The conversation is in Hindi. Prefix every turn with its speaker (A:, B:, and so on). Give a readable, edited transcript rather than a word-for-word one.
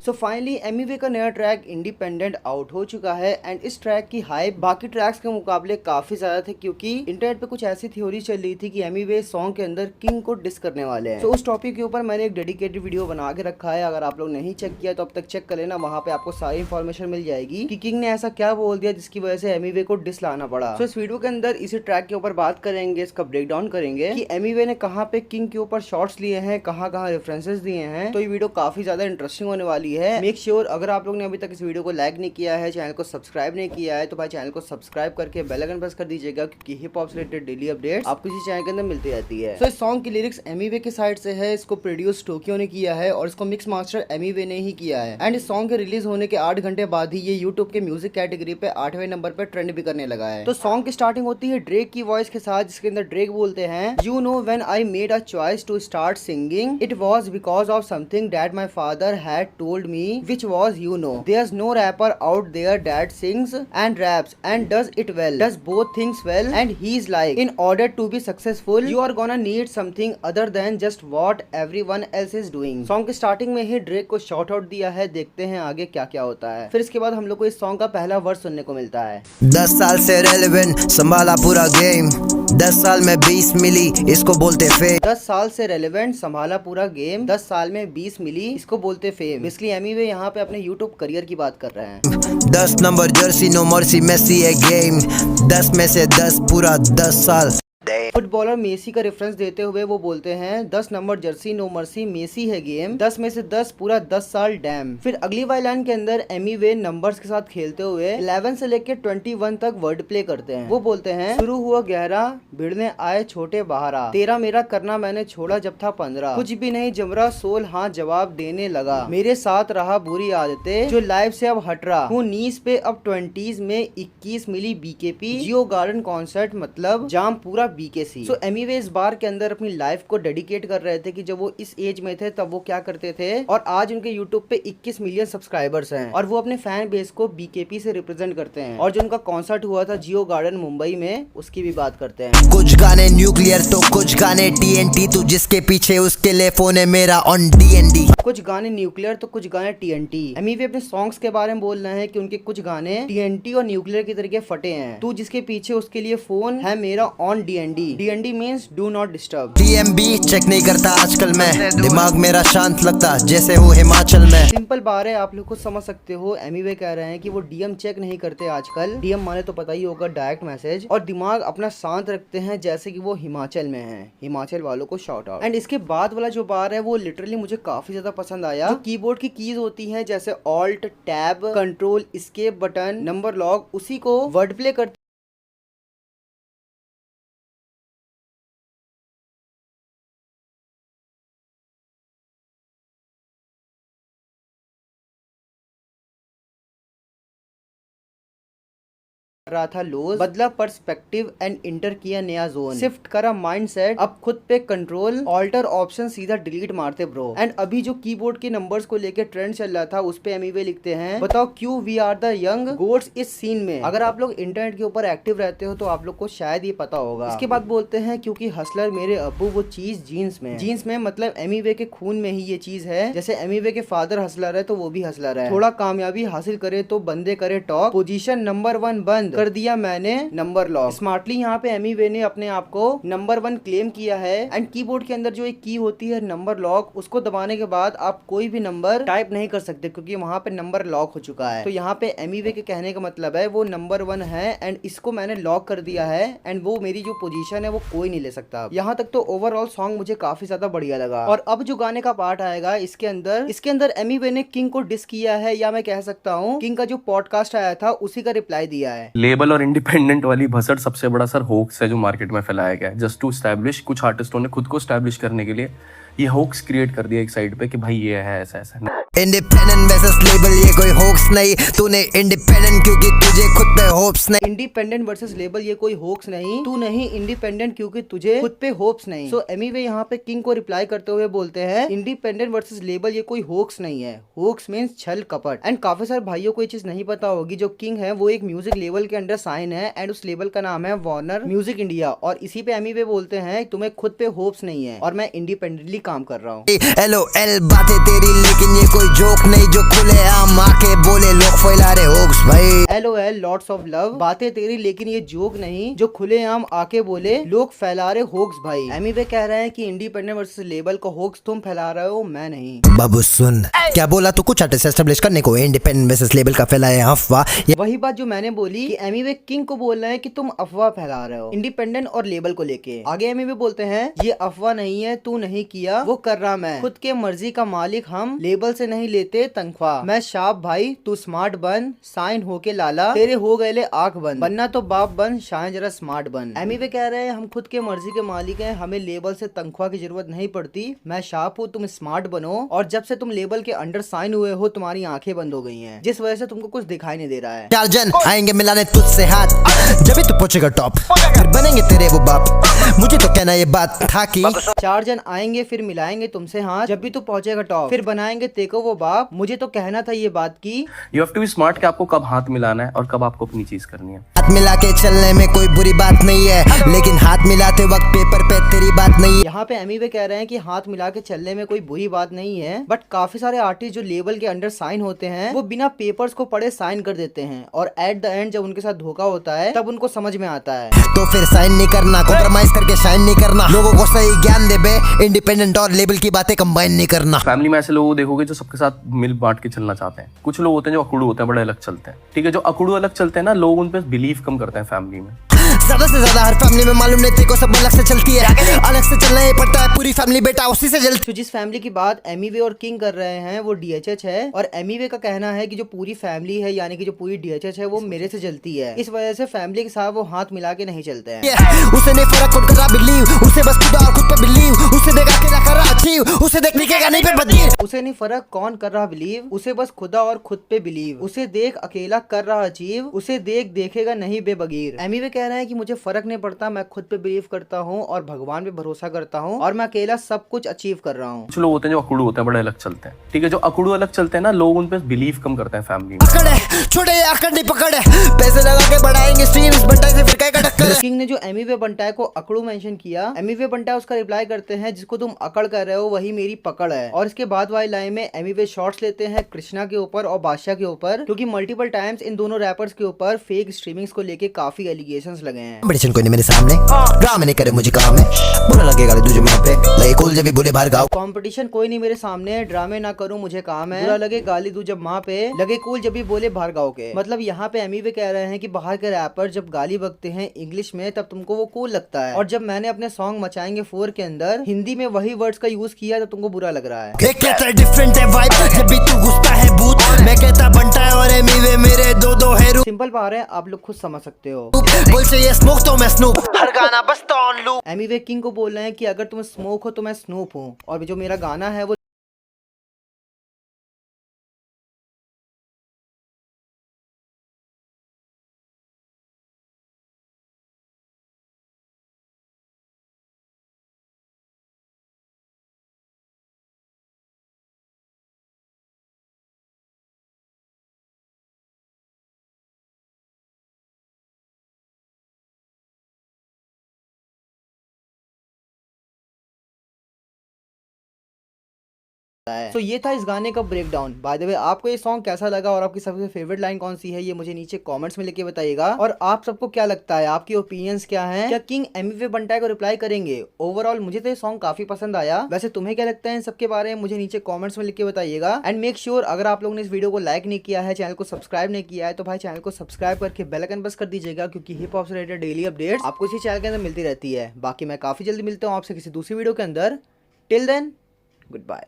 A: सो फाइनली एमिवे का नया ट्रैक इंडिपेंडेंट आउट हो चुका है एंड इस ट्रैक की हाइप बाकी ट्रैक्स के मुकाबले काफी ज्यादा थे, क्योंकि इंटरनेट पे कुछ ऐसी थ्योरी चल रही थी कि एमिवे सॉन्ग के अंदर किंग को डिस करने वाले हैं। तो उस टॉपिक के ऊपर मैंने एक डेडिकेटेड वीडियो बना के रखा है, अगर आप लोग नहीं चेक किया तो अब तक चेक कर लेना, वहाँ पे आपको सारी इन्फॉर्मेशन मिल जाएगी कि किंग ने ऐसा क्या बोल दिया जिसकी वजह से एमिवे को डिस लाना पड़ा। तो इस वीडियो के अंदर इसी ट्रैक के ऊपर बात करेंगे, इसका ब्रेक डाउन करेंगे कि एमिवे ने कहाँ पे किंग के ऊपर शॉर्ट्स लिए हैं, कहाँ कहाँ रेफरेंसेस दिए हैं। तो ये वीडियो काफी ज्यादा इंटरेस्टिंग होने वाली है। मेक श्योर अगर आप लोग ने अभी तक इस वीडियो को लाइक नहीं किया है, चैनल को सब्सक्राइब नहीं किया है, तो भाई चैनल को सब्सक्राइब करके बेल आइकन प्रेस कर दीजिएगा, क्योंकि हिप हॉप से रिलेटेड डेली अपडेट्स आपको इसी चैनल के अंदर मिलती रहती है। तो इस सॉन्ग की लिरिक्स एमिवे के साइड से है, इसको प्रोड्यूस टोक्यो ने किया है और इसको मिक्स मास्टर एमिवे ने ही किया है। एंड इस सॉन्ग के रिलीज होने के 8 घंटे बाद ही ये यूट्यूब के म्यूजिक कैटेगरी पे 8वें नंबर पे ट्रेंड भी करने लगा है। तो सॉन्ग की स्टार्टिंग होती है ड्रेक की वॉइस के साथ, जिसके अंदर ड्रेक बोलते हैं, you know when I made a choice to start singing it was because of something that my father had told me which was you know there's no rapper out there that sings and raps and does it well, does both things well, and he is like in order to be successful you are gonna need something other than just what everyone else is doing. Song के स्टार्टिंग में ही ड्रेक को शॉर्ट आउट दिया है, देखते हैं आगे क्या क्या होता है। फिर इसके बाद हम लोग को इस सॉन्ग का पहला वर्स सुनने को मिलता है।
B: 10 साल से रेलेवेंट संभाला पूरा गेम, 10 साल में 20 मिली इसको बोलते फेम।
A: 10 साल से रेलेवेंट संभाला पूरा गेम, 10 साल में 20 मिली इसको बोलते फेम। इसलिए एमिवे यहाँ पे अपने यूट्यूब करियर की बात कर रहे हैं।
B: 10 number jersey no mercy Messi है गेम, 10 में से 10 पूरा 10 साल।
A: फुटबॉलर मेसी का रेफरेंस देते हुए वो बोलते हैं 10 number jersey no mercy Messi है गेम, 10 में से 10 पूरा 10 साल डैम। फिर अगली वाली लाइन के अंदर एमिवे नंबर्स के साथ खेलते हुए 11 से लेके 21 तक वर्ड प्ले करते हैं। वो बोलते हैं, शुरू हुआ गहरा भिड़ने आए छोटे बहारा, तेरा मेरा करना मैंने छोड़ा जब था 15, कुछ भी नहीं जमरा सोल हाँ जवाब देने लगा, मेरे साथ रहा बुरी आदतें जो लाइफ से अब हट रहा हूँ नीस पे अब 20s में 21 मिली बीकेपी, जियो गार्डन कॉन्सर्ट मतलब जाम पूरा बीकेसी। सो एमिवे इस बार के अंदर अपनी लाइफ को डेडिकेट कर रहे थे कि जब वो इस एज में थे तब वो क्या करते थे, और आज उनके यूट्यूब पे 21 मिलियन सब्सक्राइबर्स हैं और वो अपने फैन बेस को बीकेपी से रिप्रेजेंट करते हैं। और जो उनका कॉन्सर्ट हुआ था जियो गार्डन मुंबई में, उसकी भी बात करते हैं।
B: कुछ गाने न्यूक्लियर तो कुछ गाने TNT, तू जिसके पीछे उसके लिए फोन है मेरा ऑन DND।
A: कुछ गाने न्यूक्लियर तो कुछ गाने TNT। एमिवे अपने सॉन्ग्स के बारे में बोल रहे हैं कि उनके कुछ गाने TNT और न्यूक्लियर की तरीके फटे हैं। तू जिसके पीछे उसके लिए फोन है मेरा on DND। DND means do not disturb.
B: DMB check नहीं करता आजकल मैं, दिमाग मेरा शांत लगता जैसे हो हिमाचल में।
A: सिंपल बात है, आप लोग खुद समझ सकते हो। एमिवे कह रहे हैं कि वो DM चेक नहीं करते आजकल। DM माने तो पता ही होगा डायरेक्ट मैसेज, और दिमाग अपना शांत रखते हैं जैसे कि वो हिमाचल में है। हिमाचल वालों को शॉर्ट आउट। एंड इसके बाद वाला जो बार है वो लिटरली मुझे काफी ज्यादा पसंद आया। जो कीबोर्ड की कीज होती हैं जैसे alt, tab, control, escape button, number lock, उसी को वर्ड प्ले करते रहा था लोज, बदला पर्सपेक्टिव एंड इंटर किया नया जोन, शिफ्ट करा माइंडसेट, अब खुद पे कंट्रोल, ऑल्टर ऑप्शन सीधा डिलीट मारते ब्रो। एंड अभी जो कीबोर्ड के नंबर्स को लेके ट्रेंड चल रहा था उस पे एमिवे लिखते हैं, बताओ क्यों we are the young goats इस सीन में। अगर आप लोग इंटरनेट के ऊपर एक्टिव रहते हो तो आप लोग को शायद ये पता होगा। इसके बाद बोलते हैं क्योंकि हसलर मेरे अब्बू वो चीज जीन्स में। जीन्स में मतलब एमिवे के खून में ही ये चीज है। जैसे एमिवे के फादर हसलर है तो वो भी हसलर है। थोड़ा कामयाबी हासिल करे तो बंदे करे टॉप, पोजीशन नंबर 1 बंद कर दिया मैंने नंबर लॉक। स्मार्टली यहाँ पे एमिवे ने अपने आप को नंबर 1 क्लेम किया है। एंड कीबोर्ड के अंदर जो एक की होती है नंबर लॉक, उसको दबाने के बाद आप कोई भी नंबर टाइप नहीं कर सकते, क्योंकि वहाँ पे नंबर लॉक हो चुका है। तो यहाँ पे एमिवे के कहने का मतलब है वो नंबर 1 है एंड इसको मैंने लॉक कर दिया है एंड वो मेरी जो पोजीशन है वो कोई नहीं ले सकता। यहाँ तक तो ओवरऑल सॉन्ग मुझे काफी ज्यादा बढ़िया लगा। और अब जो गाने का पार्ट आएगा इसके अंदर एमिवे ने किंग को डिस किया है, या मैं कह सकता हूँ किंग का जो पॉडकास्ट आया था उसी का रिप्लाई दिया है।
C: लेबल और इंडिपेंडेंट वाली भसड़ सबसे बड़ा सर होक्स है जो मार्केट में फैलाया गया है जस्ट टू स्टैब्लिश। कुछ आर्टिस्टों ने खुद को स्टैब्लिश करने के लिए ये होक्स क्रिएट कर दिया एक साइड पे कि भाई ये है ऐसा ऐसा।
B: इंडिपेंडेंट वर्सेस लेबल ये कोई होक्स नहीं, तूने इंडिपेंडेंट क्योंकि तुझे खुद पे होप्स नहीं।
A: इंडिपेंडेंट वर्सेस लेबल ये कोई होक्स नहीं, तू नहीं इंडिपेंडेंट क्योंकि तुझे खुद पे होप्स नहीं। सो एमिवे यहाँ पे किंग को रिप्लाई करते हुए बोलते हैं इंडिपेंडेंट वर्सेस लेबल ये कोई होक्स नहीं है। होक्स मींस छल कपट। एंड काफी सारे भाइयों को ये चीज नहीं पता होगी, जो किंग है वो एक म्यूजिक लेवल के अंडर साइन है एंड उस लेवल का नाम है वार्नर म्यूजिक इंडिया। और इसी पे एमिवे बोलते हैं तुम्हें खुद पे होप्स नहीं है और मैं इंडिपेंडेंटली काम कर रहा हूँ।
B: LOL बातें तेरी लेकिन ये कोई जोक नहीं जो खुले आम आके बोले लोग फैला रहे होक्स भाई।
A: LOL लॉट्स ऑफ लव, बातें तेरी लेकिन ये जोक नहीं जो खुलेआम आके बोले लोग फैला रहे होक्स भाई। एमिवे कह रहे हैं कि इंडिपेंडेंट वर्सेस लेबल का होक्स तुम फैला रहे हो, मैं नहीं।
B: बाबू सुन क्या बोला तू, कुछ आर्टिस्ट एस्टेब्लिश करने को इंडिपेंडेंट वर्सेस लेबल का फैलाए अफवाह।
A: वही बात जो मैंने बोली कि एमिवे किंग को बोल रहे हैं कि तुम अफवाह फैला रहे हो इंडिपेंडेंट और लेबल को लेके। आगे एमिवे बोलते हैं ये अफवाह नहीं है, तू नहीं किया वो कर रहा मैं, खुद के मर्जी का मालिक हम, लेबल से नहीं लेते तनख्वाह। मैं शाप भाई तू स्मार्ट बन, साइन होके लाला तेरे हो गए ले आंख बंद, बनना तो बाप बन शायद जरा स्मार्ट बन। एमिवे कह रहे हैं हम खुद के मर्जी के मालिक हैं, हमें लेबल से तनख्वाह की जरूरत नहीं पड़ती। मैं शाप हूँ, तुम स्मार्ट बनो, और जब से तुम लेबल के अंडर साइन हुए हो तुम्हारी आंखें बंद हो गई हैं, जिस वजह से तुमको कुछ दिखाई नहीं दे रहा है।
B: 4 जन आएंगे मिलाने तुझसे हाथ, जब भी तू पहुंचेगा टॉप फिर बनेंगे तेरे वो बाप। मुझे तो कहना ये बात था कि
A: 4 जन आएंगे फिर मिलाएंगे तुमसे हाथ, जब भी तू पहुंचेगा टॉप फिर बनाएंगे तेको वो बाप। मुझे तो कहना था ये बात की
C: you have to be smart कि आपको कब हाथ मिलाना है और कब आपको अपनी चीज करनी है।
B: हाथ मिला के चलने में कोई बुरी बात नहीं है, लेकिन हाथ मिलाते वक्त पेपर पे तेरी बात नहीं है।
A: यहाँ पे एमिवे कह रहे हैं कि हाथ मिला के चलने में कोई बुरी बात नहीं है, बट काफी सारे आर्टिस्ट जो लेबल के अंडर साइन होते हैं वो बिना पेपर्स को पढ़े साइन कर देते हैं, और एट द एंड जब उनके साथ धोखा होता है तब उनको समझ में आता है।
B: तो फिर साइन नहीं करना, कॉम्प्रोमाइज करके साइन नहीं करना, लोगों को सही ज्ञान दे बे, इंडिपेंडेंट और लेबल की बातें कंबाइन नहीं करना।
C: फैमिली में ऐसे लोगों को देखोगे जो सबके साथ मिल बांट के चलना चाहते हैं। कुछ लोग होते हैं जो अकुड़ू होते हैं, बड़े अलग चलते हैं। ठीक है, जो अकुड़ू अलग चलते हैं ना, लोग उन पे बिलीव कम करते हैं फैमिली में।
B: ज्यादा से ज्यादा हर फैमिली में मालूम नहीं तेरे को सब अलग से चलती है, अलग से चलना ही पड़ता है, पूरी फैमिली बेटा उसी से जलती।
A: तो जिस फैमिली की बात एमिवे और किंग कर रहे हैं वो DHH है, और एमिवे का कहना है कि जो पूरी फैमिली है यानी कि जो पूरी DHH है वो मेरे से जलती है, इस वजह से फैमिली के साथ वो हाथ मिला के नहीं चलते हैं।
B: उसे नहीं फर्क खुद करा बिलीव, उसे बस खुद और खुद पे बिलीव, उसे देख अकेला कर रहा अचीव, उसे देख निकेगा नहीं पे बदीर।
A: उसे नहीं फर्क कौन कर रहा बिलीव, उसे बस खुदा और खुद पे बिलीव, उसे देख अकेला कर रहा अचीव, उसे देख देखेगा नहीं बेबगीर। एमिवे कह रहे हैं कि मुझे फर्क नहीं पड़ता, मैं खुद पे बिलीव करता हूँ और भगवान पे भरोसा करता हूँ, और मैं अकेला सब कुछ अचीव कर रहा हूँ।
C: कुछ लोग होते हैं जो अकुड़ू होते हैं, बड़े अलग चलते हैं। ठीक है, जो अकुड़ू अलग चलते हैं ना, लोग उन पे बिलीव कम करते हैं फैमिली में।
B: पकड़ है छोटे आकर नहीं पकड़ है, पैसे लगा के बढ़ाएंगे स्ट्रीम्स, बंटाई से फिर का टक्कर।
A: किंग ने जो एमिवे बंटाई को अकड़ू मेंशन किया, एमिवे बंटाई उसका रिप्लाई करते हैं जिसको तुम अकड़ कर रहे हो वही मेरी पकड़ है, और इसके बाद वाली लाइन में एमिवे शॉट्स लेते हैं कृष्णा के ऊपर और बादशाह के ऊपर, क्योंकि मल्टीपल टाइम्स इन दोनों रैपर्स के ऊपर फेक स्ट्रीमिंग्स को लेके काफी एलिगेशंस लगे हैं।
B: कंपटीशन कोई नहीं मेरे सामने, ड्रामा नहीं करे मुझे काम है, बुरा लगेगा तुझे वहां पे, लगे कूल जब भी बोले बाहर गाओ।
A: कंपटीशन कोई नहीं मेरे सामने, ड्रामे ना करूं मुझे काम है, बुरा लगे गाली दूं जब माँ पे, लगे कूल जब भी बोले बाहर गाओ के। मतलब यहाँ पे एमिवे कह रहे हैं कि बाहर के रैपर जब गाली बकते हैं इंग्लिश में तब तुमको वो कूल लगता है, और जब मैंने अपने सॉन्ग मचाएंगे 4 के अंदर हिंदी में वही वर्ड्स का यूज किया तब तुमको बुरा लग रहा है।
B: एक कहता डिफरेंट है वाइब, जब भी तू घुसता है बूथ, मैं कहता बनता है और एमिवे मेरे दो है रूप।
A: सिंपल बात है, आप लोग खुद समझ सकते हो।
B: बोल चाहिए स्मोक तो मैं स्नूप, हर गाना बजता ऑन लूप।
A: एमिवे किंग को बोल रहे हैं कि अगर तुम स्मोक हो तो मैं स्नूप हूँ, और जो मेरा गाना है वो है। तो ये था इस गाने का break down. By the way आपको ये सॉन्ग कैसा लगा और आपकी सबसे फेवरेट लाइन कौन सी है ये मुझे नीचे कमेंट्स में लिख के बताइएगा, और आप सबको क्या लगता है, आपकी ओपिनियंस क्या है, क्या किंग एमिवे बंटाई को रिप्लाई करेंगे? ओवरऑल मुझे तो ये सॉन्ग काफी पसंद आया, वैसे तुम्हें क्या लगता है इन सबके बारे में मुझे नीचे कॉमेंट्स में लिख के बताइएगा। एंड मेक श्योर अगर आप लोगों ने इस वीडियो को लाइक नहीं किया है, चैनल को सब्सक्राइब नहीं किया है, तो भाई चैनल को सब्सक्राइब करके बेल आइकन प्रेस कर दीजिएगा, क्योंकि हिप हॉप से रिलेटेड डेली अपडेट्स आपको इसी चैनल के अंदर मिलती रहती है। बाकी मैं काफी जल्दी मिलता हूँ आपसे किसी दूसरी वीडियो के अंदर। Till then good bye.